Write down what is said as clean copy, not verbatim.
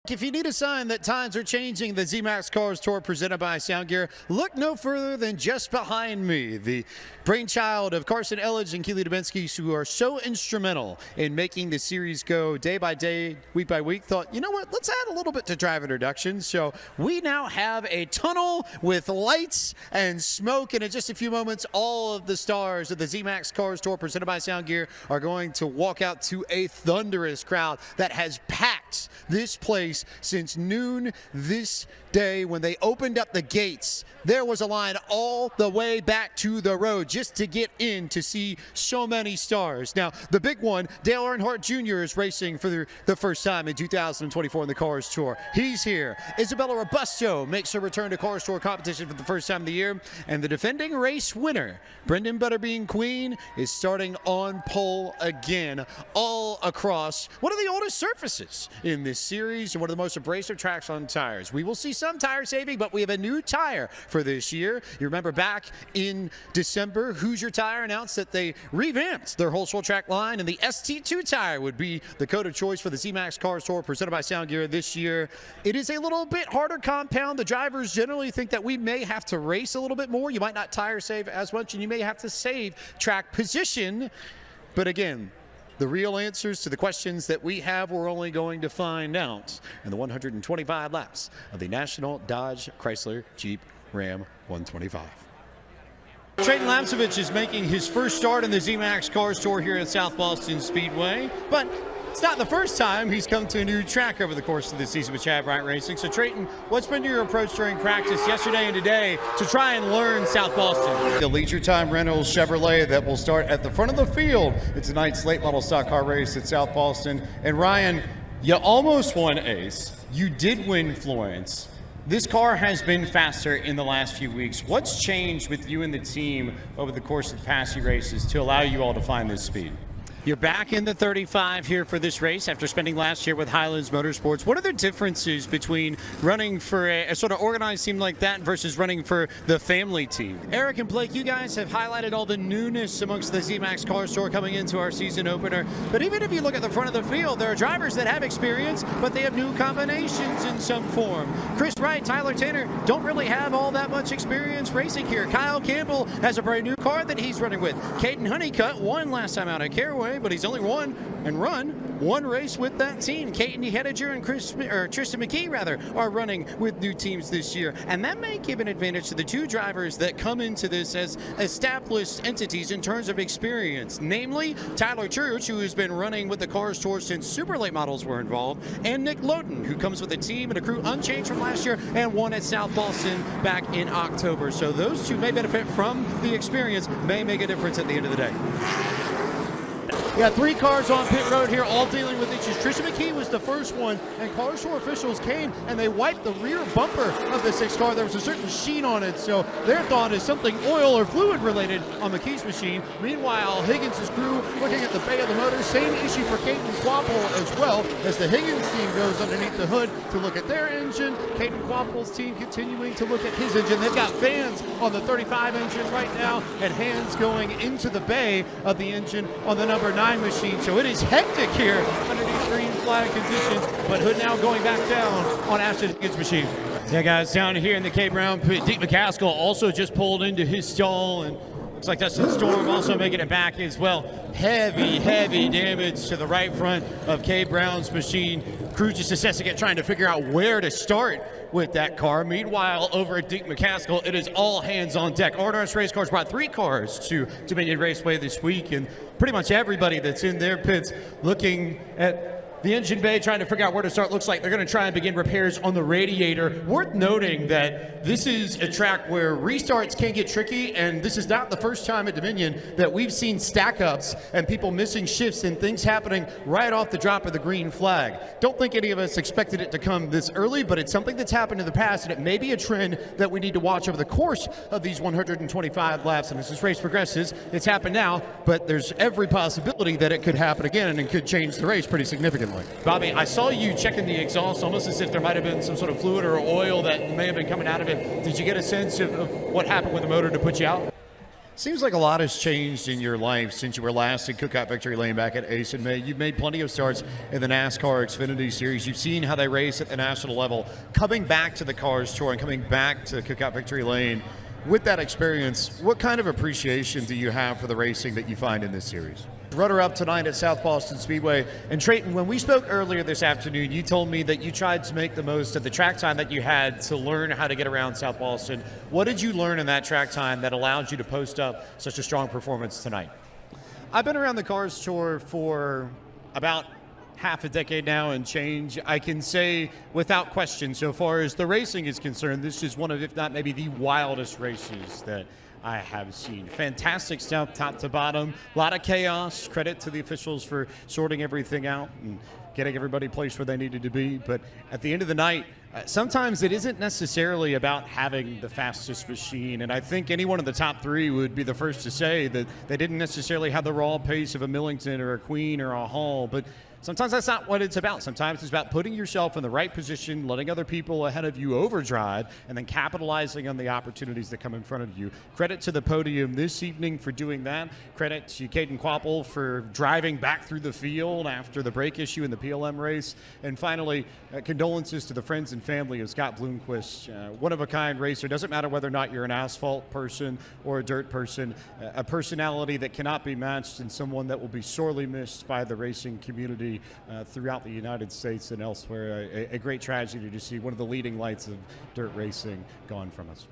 If you need a sign that times are changing, the zMAX Cars Tour presented by Sound Gear, look no further than just behind me. The brainchild of Carson Elledge and Keely Dubinsky, who are so instrumental in making the series go day by day, week by week, thought, you know what, let's add a little bit to drive introduction. So we now have a tunnel with lights and smoke, and in just a few moments, all of the stars of the zMAX Cars Tour presented by Sound Gear are going to walk out to a thunderous crowd that has packed this place since noon this day. When they opened up the gates, there was a line all the way back to the road just to get in to see so many stars. Now, the big one, Dale Earnhardt Jr. is racing for the first time in 2024 in the Cars Tour. He's here. Isabella Robusto makes her return to Cars Tour competition for the first time of the year. And the defending race winner, Brendan Butterbean Queen, is starting on pole again, all across one of the oldest surfaces in this series and one of the most abrasive tracks on tires. We will see some tire saving, but we have a new tire for this year. You remember back in December, Hoosier Tire announced that they revamped their whole short track line, and the ST2 tire would be the code of choice for the zMAX Cars Tour presented by Sound Gear this year. It is a little bit harder compound. The drivers generally think that we may have to race a little bit more. You might not tire save as much, and you may have to save track position. But again, the real answers to the questions that we have, we're only going to find out in the 125 laps of the National Dodge Chrysler Jeep Ram 125. Trayton Lapcevich is making his first start in the zMAX Cars Tour here at South Boston Speedway, but it's not the first time he's come to a new track over the course of the season with Chad Bryant Racing. So Trayton, what's been your approach during practice yesterday and today to try and learn South Boston? The Leisure Time Reynolds Chevrolet that will start at the front of the field in tonight's late model stock car race at South Boston. And Ryan, you almost won Ace. You did win Florence. This car has been faster in the last few weeks. What's changed with you and the team over the course of the past few races to allow you all to find this speed? You're back in the 35 here for this race after spending last year with Highlands Motorsports. What are the differences between running for a sort of organized team like that versus running for the family team? Eric and Blake, you guys have highlighted all the newness amongst the zMAX Cars Tour coming into our season opener. But even if you look at the front of the field, there are drivers that have experience, but they have new combinations in some form. Chris Wright, Tyler Tanner don't really have all that much experience racing here. Kyle Campbell has a brand new car that he's running with. Caden Honeycutt won last time out at Caraway, but he's only run one race with that team. Katie Hediger and Tristan McKee are running with new teams this year, and that may give an advantage to the two drivers that come into this as established entities in terms of experience, namely Tyler Church, who has been running with the Cars Tour since super late models were involved, and Nick Lowden, who comes with a team and a crew unchanged from last year and won at South Boston back in October. So those two may benefit from the experience, may make a difference at the end of the day. We got three cars on pit road here, all dealing with issues. Tristan McKee was the first one, and Cars Tour officials came and they wiped the rear bumper of the sixth car. There was a certain sheen on it, so their thought is something oil or fluid related on McKee's machine. Meanwhile, Higgins' crew looking at the bay of the motor. Same issue for Caden Quapple as well, as the Higgins team goes underneath the hood to look at their engine. Caden Quapple's team continuing to look at his engine. They've got fans on the 35 engine right now and hands going into the bay of the engine on the number 9 machine. So it is hectic here underneath green flag conditions, but Hood now going back down on Ashton Higgins' machine. Yeah, guys, down here in the K Brown pit, Deke McCaskill also just pulled into his stall, and looks like Dustin Storm also making it back as well. Heavy damage to the right front of K Brown's machine. Crew just assessing it, trying to figure out where to start with that car. Meanwhile, over at Deke McCaskill, it is all hands on deck. RNRS Race Cars brought 3 cars to Dominion Raceway this week, and pretty much everybody that's in their pits looking at the engine bay, trying to figure out where to start. Looks like they're going to try and begin repairs on the radiator. Worth noting that this is a track where restarts can get tricky, and this is not the first time at Dominion that we've seen stack-ups and people missing shifts and things happening right off the drop of the green flag. Don't think any of us expected it to come this early, but it's something that's happened in the past, and it may be a trend that we need to watch over the course of these 125 laps. And as this race progresses, it's happened now, but there's every possibility that it could happen again, and it could change the race pretty significantly. Bobby, I saw you checking the exhaust almost as if there might have been some sort of fluid or oil that may have been coming out of it. Did you get a sense of what happened with the motor to put you out? Seems like a lot has changed in your life since you were last in Cookout Victory Lane back at Ace in May. You've made plenty of starts in the NASCAR Xfinity Series. You've seen how they race at the national level. Coming back to the Cars Tour and coming back to Cookout Victory Lane, with that experience, what kind of appreciation do you have for the racing that you find in this series? Runner-up tonight at South Boston Speedway. And Trayton, when we spoke earlier this afternoon, you told me that you tried to make the most of the track time that you had to learn how to get around South Boston. What did you learn in that track time that allowed you to post up such a strong performance tonight? I've been around the Cars Tour for about half a decade now and change. I can say without question, so far as the racing is concerned, this is one of, if not maybe the wildest races that I have seen. Fantastic stuff, top to bottom. A lot of chaos. Credit to the officials for sorting everything out and getting everybody placed where they needed to be. But at the end of the night, sometimes it isn't necessarily about having the fastest machine. And I think anyone in the top three would be the first to say that they didn't necessarily have the raw pace of a Millington or a Queen or a Hall. But sometimes that's not what it's about. Sometimes it's about putting yourself in the right position, letting other people ahead of you overdrive, and then capitalizing on the opportunities that come in front of you. Credit to the podium this evening for doing that. Credit to Caden Quapple for driving back through the field after the brake issue in the PLM race. And finally, condolences to the friends and family of Scott Bloomquist, one-of-a-kind racer. Doesn't matter whether or not you're an asphalt person or a dirt person, a personality that cannot be matched and someone that will be sorely missed by the racing community throughout the United States and elsewhere. A great tragedy to see one of the leading lights of dirt racing gone from us.